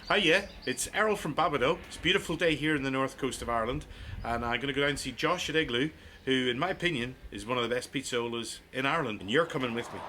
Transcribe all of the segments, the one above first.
Hi, yeah, it's Erol from Babadoh. It's a beautiful day here in the north coast of Ireland, and I'm going to go down and see Josh at Igloo, who, in my opinion, is one of the best pizzaiolos in Ireland, and you're coming with me.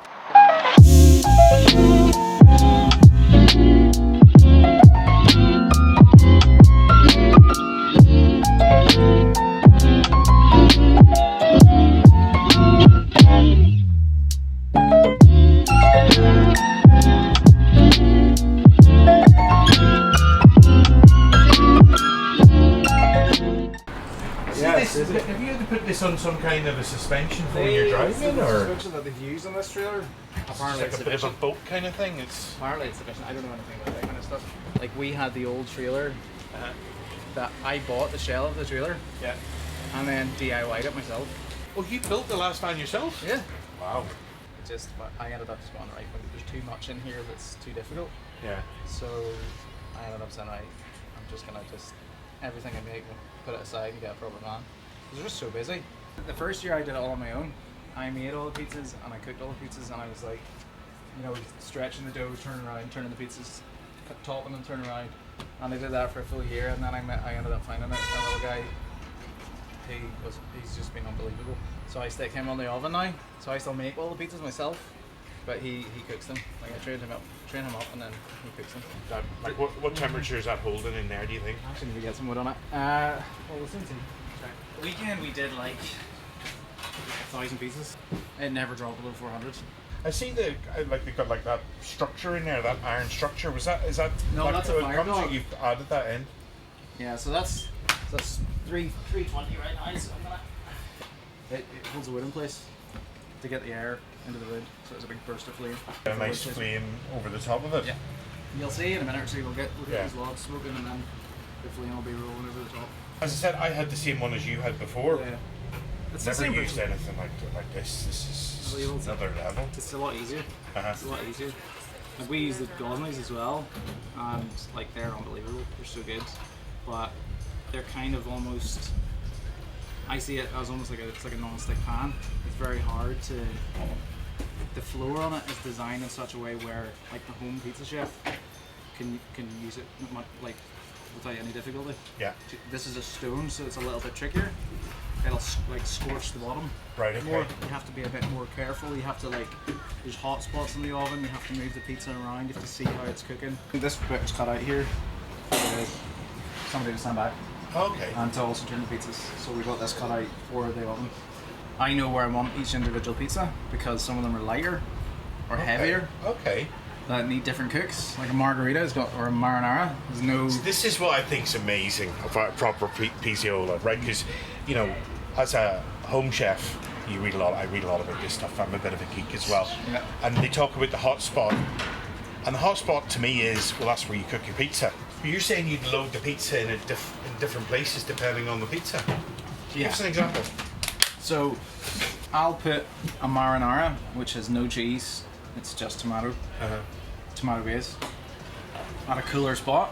Have you had to put this on some kind of a suspension for when you're driving, the or suspension that they've used on this trailer. apparently it's like a bit of a boat kind of thing? Apparently it's sufficient. I don't know anything about that kind of stuff. Like we had the old trailer that I bought the shell of the trailer Yeah. and then DIY'd it myself. Oh, you built the last van yourself? Yeah. Wow. I ended up just going, right, there's too much in here that's too difficult. Yeah. So I ended up saying, right, I'm just gonna everything I make, put it aside and get a proper van. They're just so busy. The first year I did it all on my own. I made all the pizzas and I cooked all the pizzas, and I was like, stretching the dough, turning around, turning the pizzas, topping and turning around. And I did that for a full year, and then I ended up finding a little guy. He's just been unbelievable. So I stick him on the oven now. So I still make all the pizzas myself, but he cooks them. Like I train him up, and then he cooks them. Like what temperature is that holding in there, do you think? Actually, need to get some wood on it. Well, we'll soon see. The weekend we did like 1,000 pieces. It never dropped below 400. I see they've got like that structure in there, that iron structure. Is that No, like that's a fire dog. You've added that in? Yeah, so that's 320 right now. So it holds the wood in place to get the air into the wood, so it's a big burst of flame. A nice flame over the top of it. Yeah, you'll see in a minute or two. We'll get these logs smoking, and then the flame will be rolling over the top. As I said, I had the same one as you had before. Yeah, it's Never the same used version. anything like this. This is another level. It's a lot easier. Uh-huh. It's a lot easier. Like we use the Gosneys as well, and like they're unbelievable. They're so good, but they're kind of almost. I see it as almost like it's like a non-stick pan. It's very hard to. The floor on it is designed in such a way where, like the home pizza chef, can use it like without any difficulty. Yeah. This is a stone, so it's a little bit trickier. It'll like scorch the bottom. Right. Okay. More. You have to be a bit more careful. You have to there's hot spots in the oven. You have to move the pizza around. You have to see how it's cooking. This bit was cut out here for somebody to stand back. Okay. And to also turn the pizzas. So we got this cut out for the oven. I know where I want each individual pizza because some of them are lighter or heavier. Okay. That need different cooks. Like a margarita or a marinara. There's no. This is what I think's amazing about proper pizzaiolo, right? Because, as a home chef, I read a lot about this stuff. I'm a bit of a geek as well. Yeah. And they talk about the hot spot. And the hot spot to me is, well, that's where you cook your pizza. But you're saying you'd load the pizza in different places depending on the pizza. Give us an example. So, I'll put a marinara, which has no cheese. It's just tomato base, at a cooler spot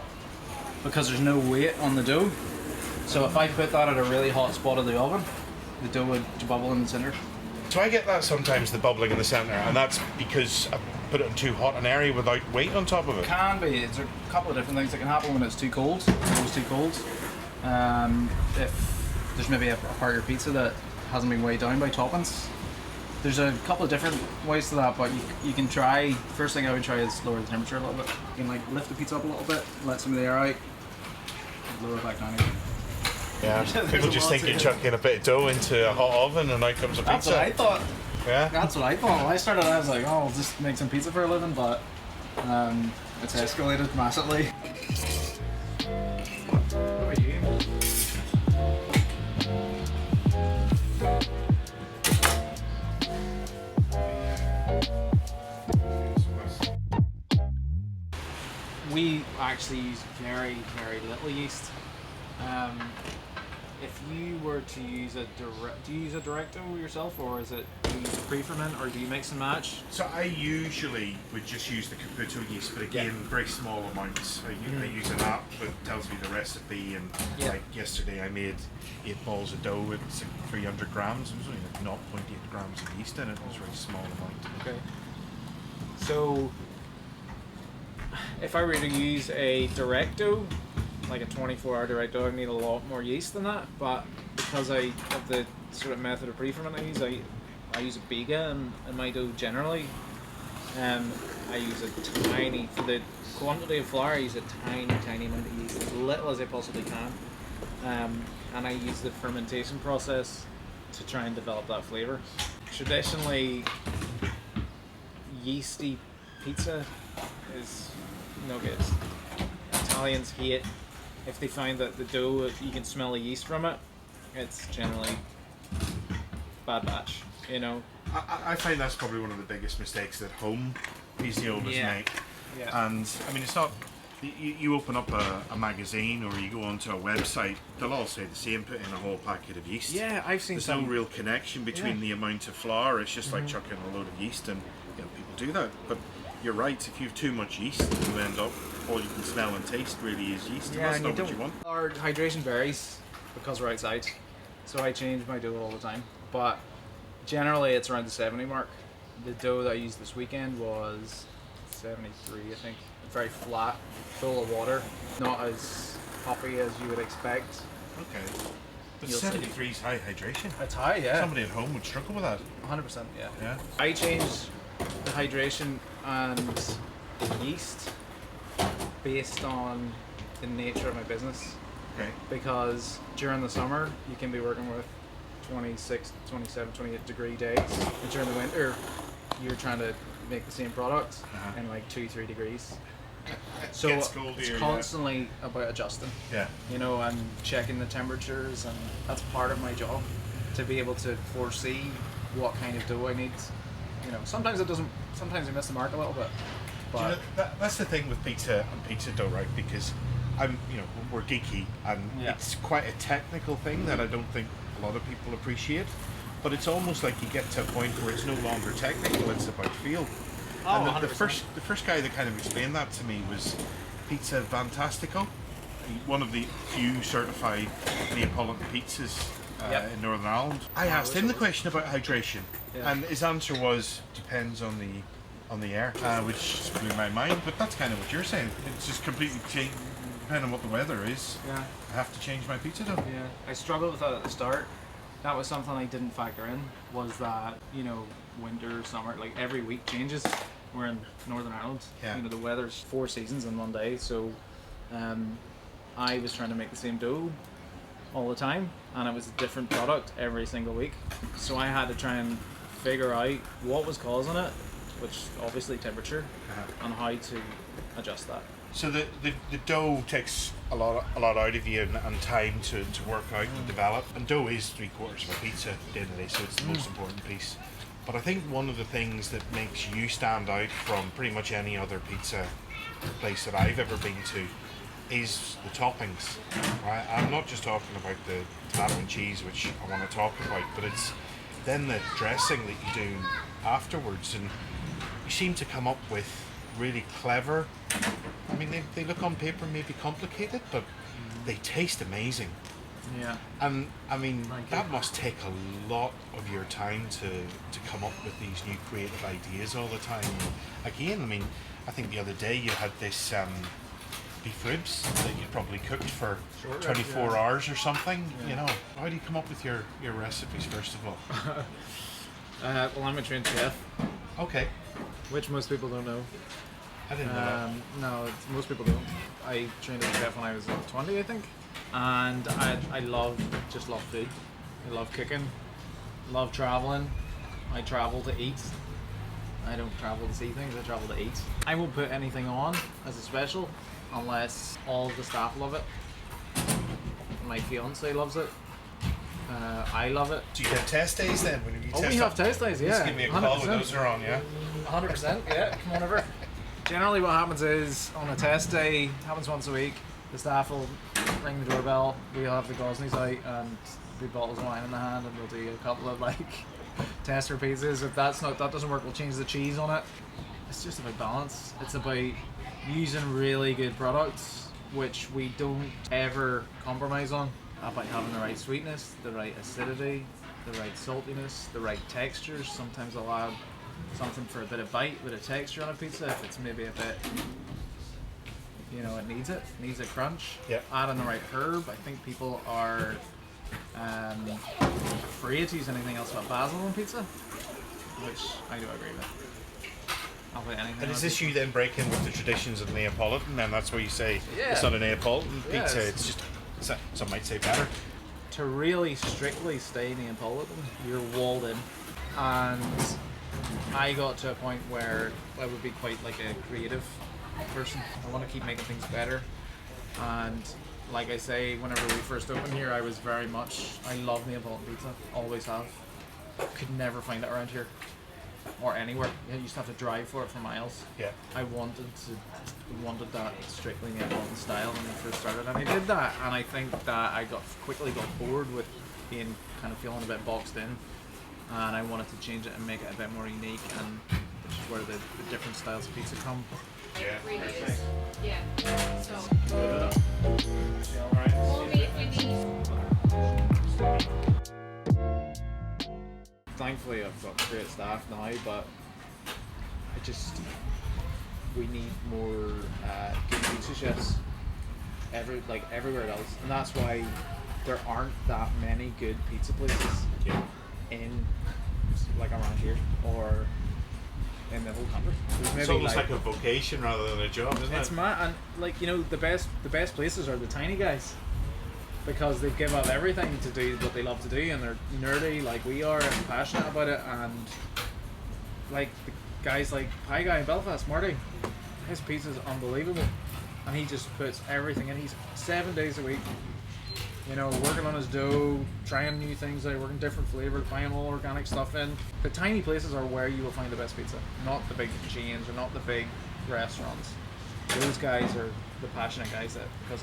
because there's no weight on the dough. So if I put that at a really hot spot of the oven, the dough would bubble in the center. So I get that sometimes, the bubbling in the centre, and that's because I put it in too hot an area without weight on top of it. Can be. There's a couple of different things that can happen when it's too cold. If it's too cold. If there's maybe a part of your pizza that hasn't been weighed down by toppings. There's a couple of different ways to that, but you can try. First thing I would try is lower the temperature a little bit. You can lift the pizza up a little bit, let some of the air out, lower it back down again. Yeah, people just think you're chucking a bit of dough into a hot oven and out comes a pizza. That's what I thought. Yeah. That's what I thought. When I started, I was like, oh, I'll just make some pizza for a living, but it's escalated massively. What about you? We actually use very, very little yeast. If you were to use do you use a direct dough yourself, or is it do you use a pre-ferment, or do you mix and match? So I usually would just use the Caputo yeast, but again, very small amounts. I use an app that tells me the recipe, and like yesterday I made 8 balls of dough with 300 grams. It was only like 0.8 grams of yeast in it. It was a very small amount. Okay. So if I were to use a direct dough, like a 24-hour direct dough, I need a lot more yeast than that. But because of the sort of method of pre-ferment I use a biga in my dough generally. I use a tiny, for the quantity of flour, I use a tiny amount of yeast, as little as I possibly can. And I use the fermentation process to try and develop that flavour. Traditionally, yeasty pizza is no good. Italians hate, if they find that the dough, you can smell the yeast from it, it's generally bad batch, you know. I find that's probably one of the biggest mistakes that home pizzaiolos make. Yeah. And I mean, it's not. You open up a magazine or you go onto a website, they'll all say the same, put in a whole packet of yeast. Yeah, I've seen There's some. no real connection between the amount of flour. It's just like chucking a load of yeast, and people do that. But you're right. If you have too much yeast, you end up all you can smell and taste really is yeast. Yeah, And that's not what you want. Our hydration varies because we're outside, so I change my dough all the time. But generally, it's around the 70 mark. The dough that I used this weekend was 73, I think. Very flat, full of water, not as hoppy as you would expect. Okay. But You'll 73 is high hydration. It's high, yeah. Somebody at home would struggle with that. 100%, yeah. Yeah. I changed the hydration and the yeast based on the nature of my business. Okay. Because during the summer, you can be working with 26, 27, 28 degree days. And during the winter, you're trying to make the same product in like 2-3 degrees. So Gets colder, it's yeah. constantly about adjusting, Yeah. you know, and checking the temperatures, and that's part of my job, to be able to foresee what kind of dough I need. You know, sometimes it doesn't, sometimes I miss the mark a little bit, Do you but know, that's the thing with pizza and pizza dough, right? Because we're geeky, and it's quite a technical thing that I don't think a lot of people appreciate. But it's almost like you get to a point where it's no longer technical; it's about feel. Oh, And the 100%. first guy that kind of explained that to me was Pizza Fantastico, one of the few certified Neapolitan pizzas in Northern Ireland. I asked him the question about hydration, and his answer was depends on the air, which blew my mind. But that's kind of what you're saying. It's just completely changed depending on what the weather is. yeah, I have to change my pizza dough. yeah. I struggled with that at the start. That was something I didn't factor in, was that, you know, winter, summer, like every week changes. We're in Northern Ireland. Yeah. You know, the weather's 4 seasons in one day, so I was trying to make the same dough all the time, and it was a different product every single week. So I had to try and figure out what was causing it, which obviously temperature, and how to adjust that. So the dough takes a lot out of you and time to work out and develop. And dough is 3/4 of a pizza at the end of the day, so it's the most important piece. But I think one of the things that makes you stand out from pretty much any other pizza place that I've ever been to is the toppings. Right? I'm not just talking about the tomato and cheese, which I want to talk about, but it's then the dressing that you do afterwards. And you seem to come up with really clever, I mean, they look on paper maybe complicated, but they taste amazing. Yeah. And I mean, that must take a lot of your time to come up with these new creative ideas all the time. Again, I mean, I think the other day you had this beef ribs that you probably cooked for 24 hours or something. You know, how do you come up with your recipes first of all? Well, I'm a trained chef, Okay, which most people don't know. I didn't know that. No, most people don't. I trained as a chef when I was 20, I think, and I love food. I love cooking, love traveling. I travel to eat. I don't travel to see things. I travel to eat. I won't put anything on as a special unless all of the staff love it. My fiance loves it. I love it. Do you have test days then? When you test We have up? test days, yeah. Just give me a call when those are on, yeah? 100%, yeah. Come on over. Generally, what happens is on a test day, happens once a week. The staff will ring the doorbell. We'll have the Gosneys out and big bottles of wine in the hand, and we'll do a couple of tester pizzas. If that doesn't work, we'll change the cheese on it. It's just about balance. It's about using really good products, which we don't ever compromise on. About having the right sweetness, the right acidity, the right saltiness, the right textures. Sometimes I'll add something for a bit of bite, a bit of texture on a pizza if it's maybe a bit You know, it needs a crunch. Yeah. Add in the right herb. I think people are afraid to use anything else but basil on pizza, which I do agree with. I'll put anything. And on is this pizza. you then breaking with the traditions of Neapolitan? And that's where you say it's not a Neapolitan Yeah, pizza. It's just some might say better. To really strictly stay Neapolitan, you're walled in, and I got to a point where I would be quite like a creative person. I want to keep making things better, and like I say, whenever we first opened here, I was very much, I love Neapolitan pizza, always have. Could never find it around here or anywhere. You used to have to drive for it for miles. Yeah. I wanted that strictly Neapolitan style when we first started, and I did that, and I think that I quickly got bored with being kind of feeling a bit boxed in, and I wanted to change it and make it a bit more unique, and which is where the different styles of pizza come. Yeah. So, Alright. Thankfully, I've got great staff now, but we need more good pizza chefs everywhere else, and that's why there aren't that many good pizza places in like around here or in the whole country. There's maybe It's almost like a vocation rather than a job, isn't it's it? mad, and like, you know, the best places are the tiny guys, because they give up everything to do what they love to do, and they're nerdy like we are and passionate about it, and like the guys like Pie Guy in Belfast, Marty, his pizza's unbelievable, and he just puts everything in. He's 7 days a week, you know, working on his dough, trying new things out, working different flavors, buying all organic stuff in. The tiny places are where you will find the best pizza, not the big chains or not the big restaurants. Those guys are the passionate guys because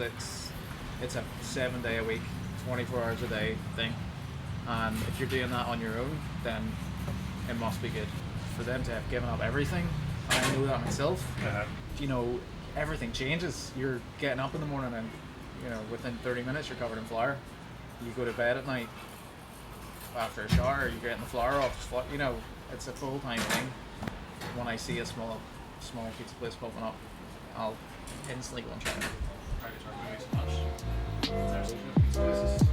it's a 7 day a week, 24 hours a day thing, and if you're doing that on your own, then it must be good. For them to have given up everything, and I know that myself, you know, everything changes. You're getting up in the morning and, you know, within 30 minutes you're covered in flour. You go to bed at night after a shower, you're getting the flour off, you know, it's a full-time thing. When I see a small pizza place popping up, I'll instantly go and try it. Try to charge me too much. There's pizza places.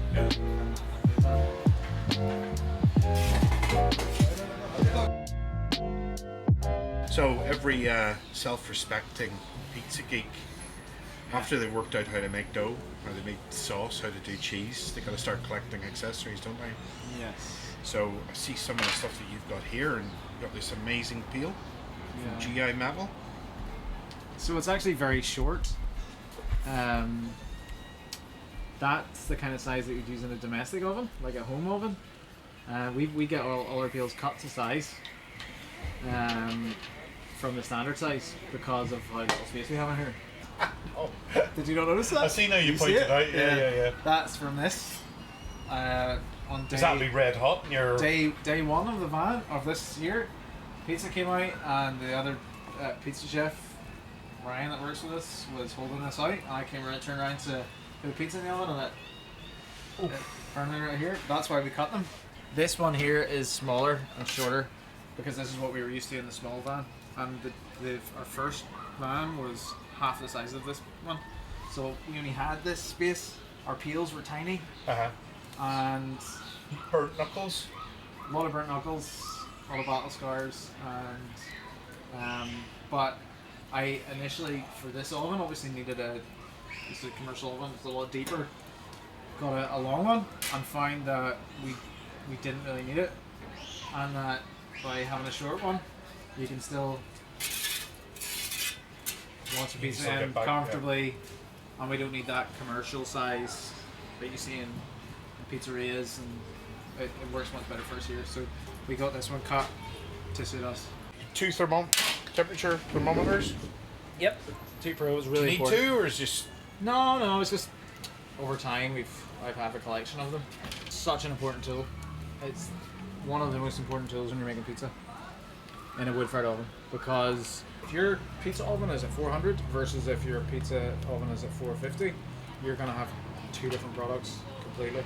So every self-respecting pizza geek, after they've worked out how to make dough, how to make sauce, how to do cheese, they got to start collecting accessories, don't they? Yes. So I see some of the stuff that you've got here, and you've got this amazing peel from GI Metal. So it's actually very short. That's the kind of size that you'd use in a domestic oven, like a home oven. We get all our peels cut to size from the standard size because of how little space we have in here. Oh, Did you not notice that? I see now you see pointed it? out. Yeah. That's from this. On Does that be red hot in your... day one of the van of this year, pizza came out, and the other pizza chef Ryan that works with us was holding this out, and I turned around to put a pizza in the oven, and it burned right here. That's why we cut them. This one here is smaller and shorter because this is what we were used to in the small van, and our first van was half the size of this one, so we only had this space. Our peels were tiny, and burnt knuckles. a lot of burnt knuckles, a lot of battle scars, and but I initially, for this oven, obviously needed this is a commercial oven, it's a lot deeper. Got a long one and found that we didn't really need it, and that by having a short one you can still launch a pizza in comfortably, and we don't need that commercial size that you see in pizzerias, and it works much better for us here. So we got this one cut to suit us. 2 temperature thermometers. Yep. 2 Pros, really Do you need important. 2, or is just... No, it's just over time I've had a collection of them. It's such an important tool. It's one of the most important tools when you're making pizza in a wood-fired oven, because if your pizza oven is at 400 versus if your pizza oven is at 450, you're gonna have 2 different products completely.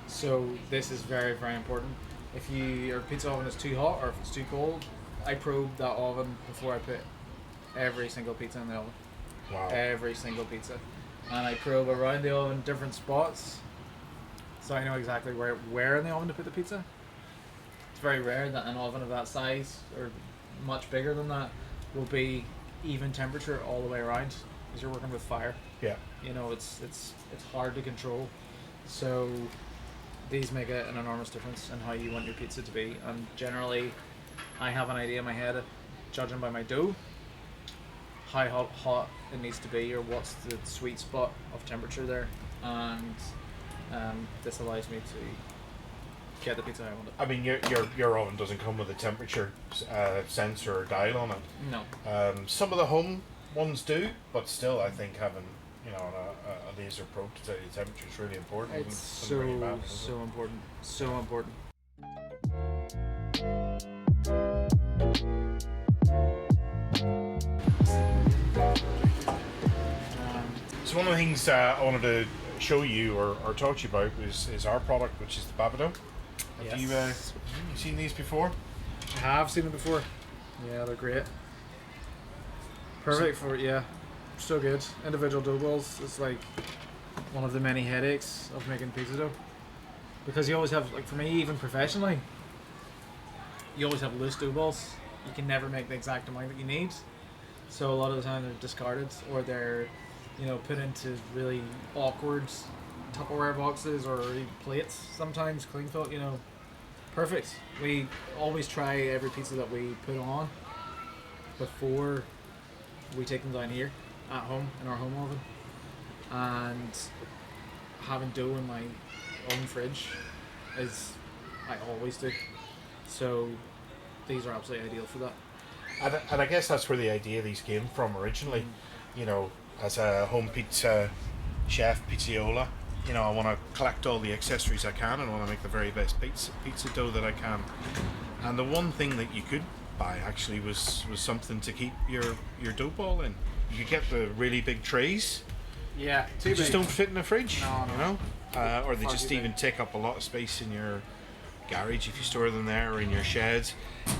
So this is very, very important. If your pizza oven is too hot or if it's too cold, I probe that oven before I put every single pizza in the oven. Wow. Every single pizza. And I probe around the oven different spots, so I know exactly where in the oven to put the pizza. It's very rare that an oven of that size, or much bigger than that, will be even temperature all the way around, because you're working with fire. Yeah. You know, it's hard to control. So these make an enormous difference in how you want your pizza to be. And generally, I have an idea in my head, judging by my dough, how hot it needs to be, or what's the sweet spot of temperature there, and this allows me to get the pizza I want it. I mean, your oven doesn't come with a temperature sensor or dial on it. No. Some of the home ones do, but still, I think having a laser probe to tell you the temperature is really important. It's Doesn't really matter, does it? so important, so important. So one of the things I wanted to show you or talk to you about is our product, which is the Babadoh. Have Yes. you seen these before? I have seen them before. Yeah, they're great. Perfect for, yeah, so good. Individual dough balls is like one of the many headaches of making pizza dough, because you always have, like for me, even professionally, you always have loose dough balls. You can never make the exact amount that you need, so a lot of the time they're discarded, or they're, you know, put into really awkward Tupperware boxes or plates sometimes, cling film, you know. Perfect. We always try every pizza that we put on before we take them down here at home in our home oven, and having dough in my own fridge is, I always do, so these are absolutely ideal for that. And I guess that's where the idea of these came from originally. You know, as a home pizza chef, pizzaiolo, you know, I want to collect all the accessories I can, and I want to make the very best pizza dough that I can. And the one thing that you could buy actually was something to keep your dough ball in. You could get the really big trays. Yeah, They just don't fit in a fridge. No. You know, or they Far just too even big. take up a lot of space in your garage if you store them there, or in your sheds.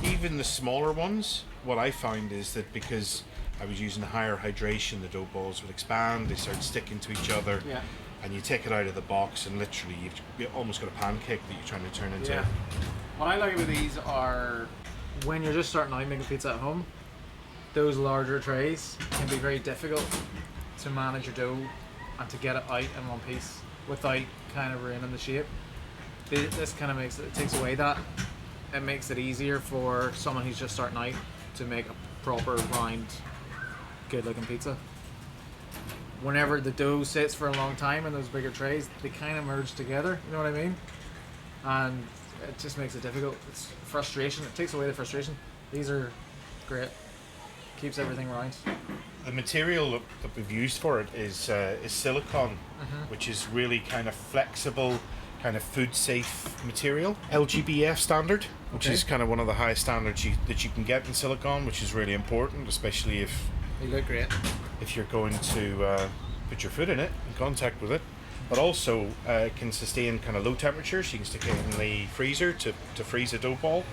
Even the smaller ones, what I found is that because I was using higher hydration, the dough balls would expand, they start sticking to each other. Yeah. And you take it out of the box, and literally you've almost got a pancake that you're trying to turn into. Yeah. What I like about these are, when you're just starting out making pizza at home, those larger trays can be very difficult to manage your dough and to get it out in one piece without kind of ruining the shape. This kind of takes away that. It makes it easier for someone who's just starting out to make a proper, round, good looking pizza. Whenever the dough sits for a long time in those bigger trays, they kind of merge together, you know what I mean? And it just makes it difficult. It's frustration. It takes away the frustration. These are great. Keeps everything round. The material that we've used for it is silicone, which is really kind of flexible, kind of food safe material. LGBF standard, which Okay. is kind of one of the highest standards that you can get in silicone, which is really important, especially They look great. if you're going to put your food in it, in contact with it. But also it can sustain kind of low temperatures. You can stick it in the freezer to freeze a dough ball.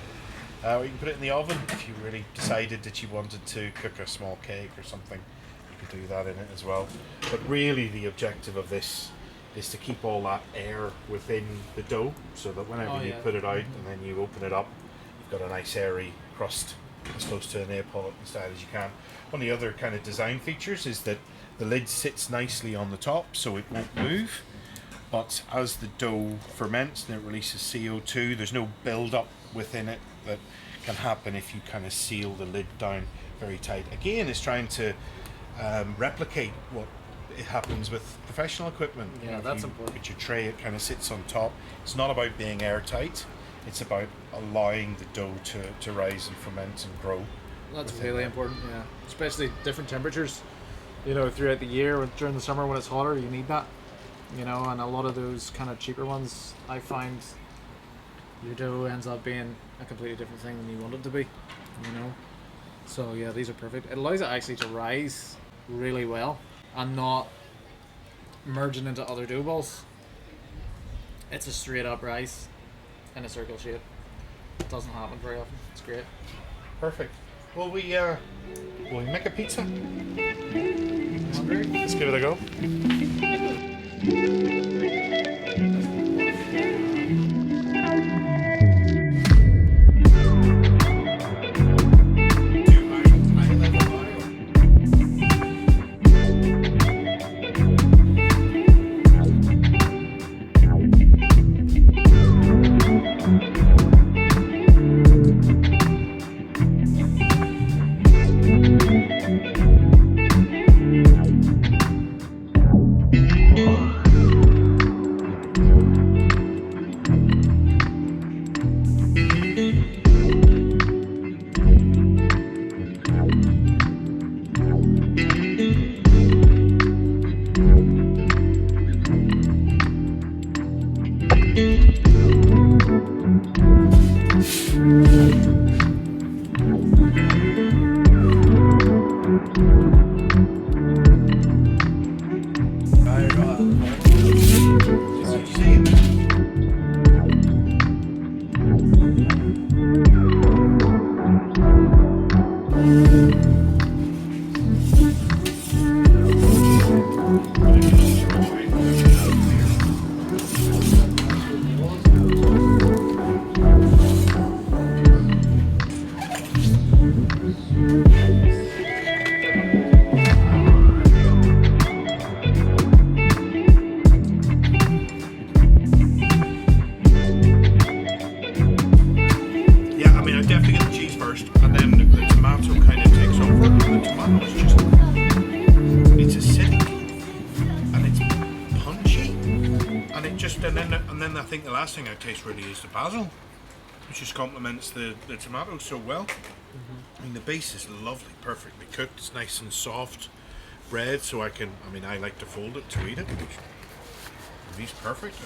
Or you can put it in the oven if you really decided that you wanted to cook a small cake or something. You could do that in it as well. But really the objective of this is to keep all that air within the dough, so that whenever you put it out and then you open it up, you've got a nice airy crust as close to a Neapolitan style as you can. One of the other kind of design features is that the lid sits nicely on the top, so it won't move. But as the dough ferments and it releases CO2, there's no build-up within it that can happen if you kind of seal the lid down very tight. Again, it's trying to replicate what it happens with professional equipment. Yeah, if that's you important. Put your tray, it kind of sits on top. It's not about being airtight. It's about allowing the dough to rise and ferment and grow. That's within really that. important, yeah. Especially different temperatures, you know, throughout the year. During the summer when it's hotter, you need that, you know, and a lot of those kind of cheaper ones, I find your dough ends up being a completely different thing than you want it to be, you know. So yeah, these are perfect. It allows it actually to rise really well and not merging into other dough balls. It's a straight up rise in a circle shape. It doesn't happen very often. It's great. Perfect. Will we make a pizza? Let's give it a go. I think the last thing I taste really is the basil, which just complements the tomatoes so well. I mean, the base is lovely, perfectly cooked. It's nice and soft bread, so I like to fold it to eat it. And he's perfect.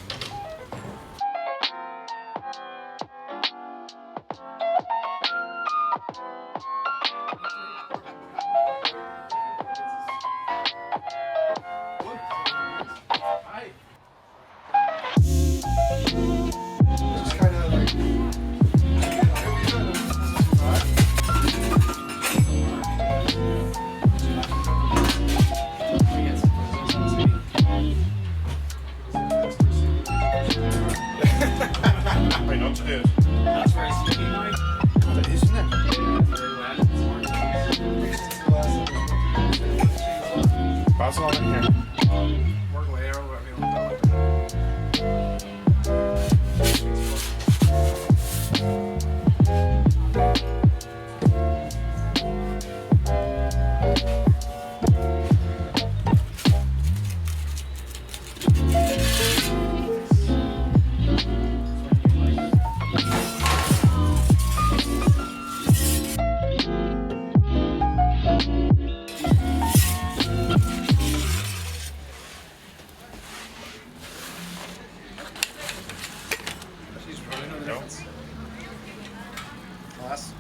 That's very sticky now. It is, isn't it? Yeah, very wet. Basil on it here. Work away, Erol, whatever you want to call it. Class.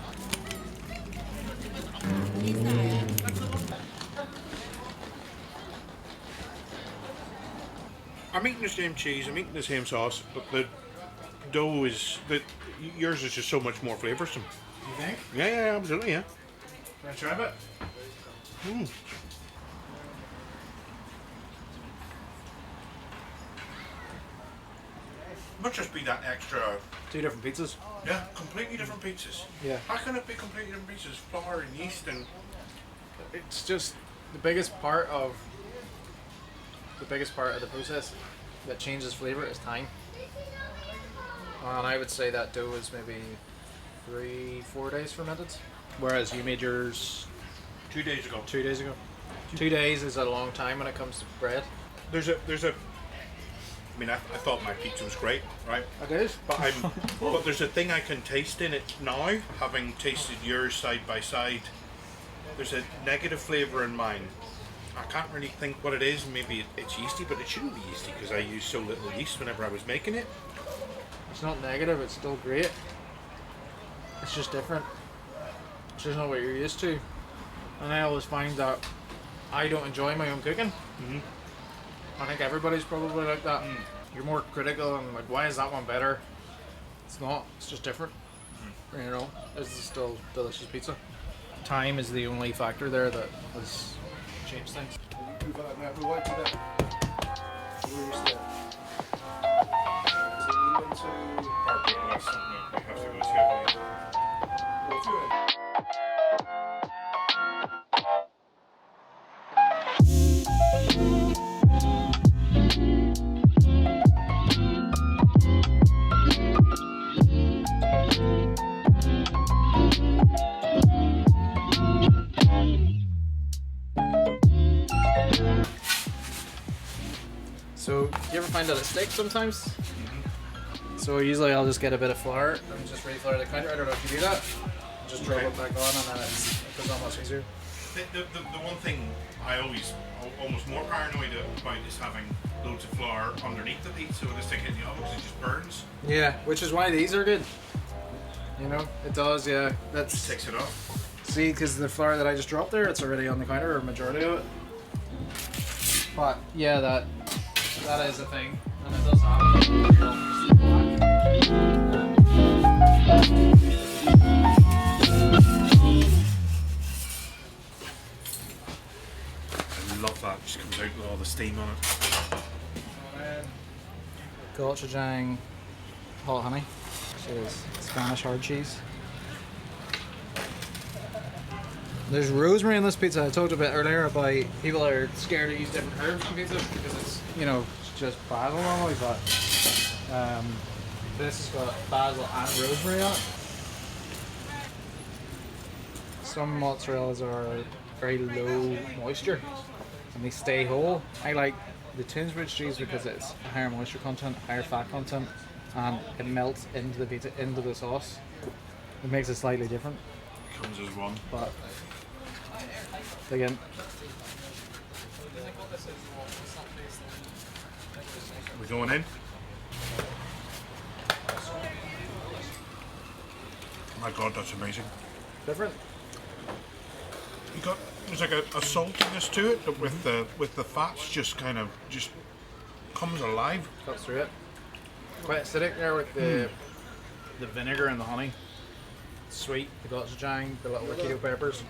I'm eating the same cheese, I'm eating the same sauce, but the dough yours is just so much more flavoursome. You think? Yeah, absolutely, yeah. Can I try it? Must just be that extra. Two different pizzas. Yeah, completely different pizzas. Yeah. How can it be completely different pizzas? Flour and yeast and. It's just the biggest part of the process that changes flavor is time. And I would say that dough is maybe 3-4 days fermented, whereas you made yours 2 days ago. 2 days ago. 2 days is a long time when it comes to bread. There's a. I mean, I thought my pizza was great, right? It is. But there's a thing I can taste in it now, having tasted yours side by side. There's a negative flavour in mine. I can't really think what it is. Maybe it's yeasty, but it shouldn't be yeasty because I used so little yeast whenever I was making it. It's not negative, it's still great. It's just different. It's just not what you're used to. And I always find that I don't enjoy my own cooking. I think everybody's probably like that. You're more critical and like, why is that one better? It's not. It's just different. You know, this is still delicious pizza. Time is the only factor there that has changed things. but no, we won't do that. We're used to it. Is it leaving to Or that's something that we have to go to. go through it? So, do you ever find that it sticks sometimes? So usually I'll just get a bit of flour and just reflour the counter. I don't know if you do that. Just drop it back on and then it goes on much easier. The one thing I almost more paranoid about is having loads of flour underneath the pizza when it's sticking in the oven because it just burns. Yeah, which is why these are good. You know, it does, yeah. It That's takes it off. see, because the flour that I just dropped there, it's already on the counter, or majority of it. But yeah, that is a thing, and it does happen. I love that. It just comes out with all the steam on it. Gochujang hot honey, which is Spanish hard cheese. There's rosemary in this pizza. I talked a bit earlier about people are scared to use different herbs in pizza because it's, you know, just basil normally, but this has got basil and rosemary on it. Some mozzarellas are very low moisture and they stay whole. I like the Tinsbridge cheese because it's a higher moisture content, higher fat content, and it melts into the pizza, into the sauce. It makes it slightly different, Comes as one. but again, We're going in. My God, that's amazing. different. You got there's like a saltiness to it, but with the fats just kind of just comes alive. Cuts through it. Quite acidic there with the vinegar and the honey. Sweet, the gochujang, the little keto peppers.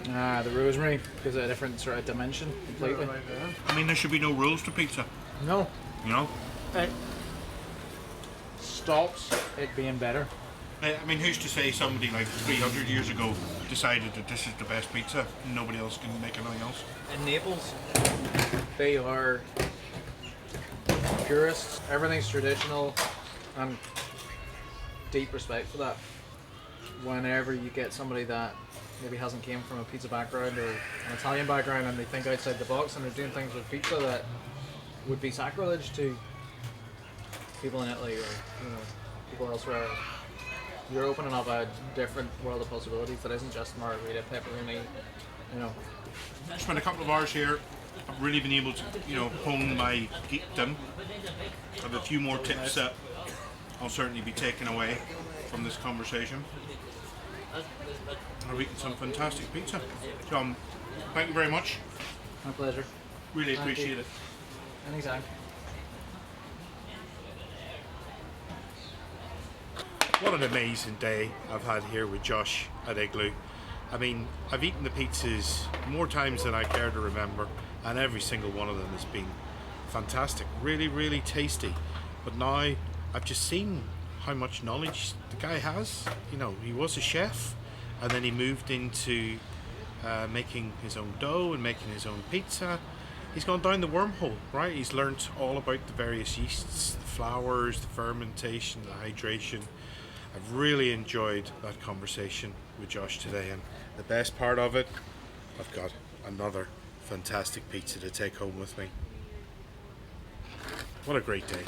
The rosemary gives it a different sort of dimension completely. I mean, there should be no rules to pizza, No, you know. it stops it being better. I mean, who's to say somebody like 300 years ago decided that this is the best pizza and nobody else can make anything else? In Naples, they are purists. Everything's traditional, and deep respect for that. Whenever you get somebody that maybe hasn't came from a pizza background or an Italian background and they think outside the box and they're doing things with pizza that would be sacrilege to people in Italy or, you know, people elsewhere, you're opening up a different world of possibilities that isn't just margherita, pepperoni, you know. I spent a couple of hours here. I've really been able to, you know, hone my geekdom. I have a few more tips that I'll certainly be taking away from this conversation. I've eaten some fantastic pizza. John, thank you very much. My pleasure. Really Thank appreciate you. it. Anytime. What an amazing day I've had here with Josh at Igloo. I mean, I've eaten the pizzas more times than I care to remember, and every single one of them has been fantastic. Really, really tasty. But now I've just seen how much knowledge the guy has. You know, he was a chef, and then he moved into making his own dough and making his own pizza. He's gone down the wormhole, right? He's learnt all about the various yeasts, the flours, the fermentation, the hydration. I've really enjoyed that conversation with Josh today, and the best part of it, I've got another fantastic pizza to take home with me. What a great day.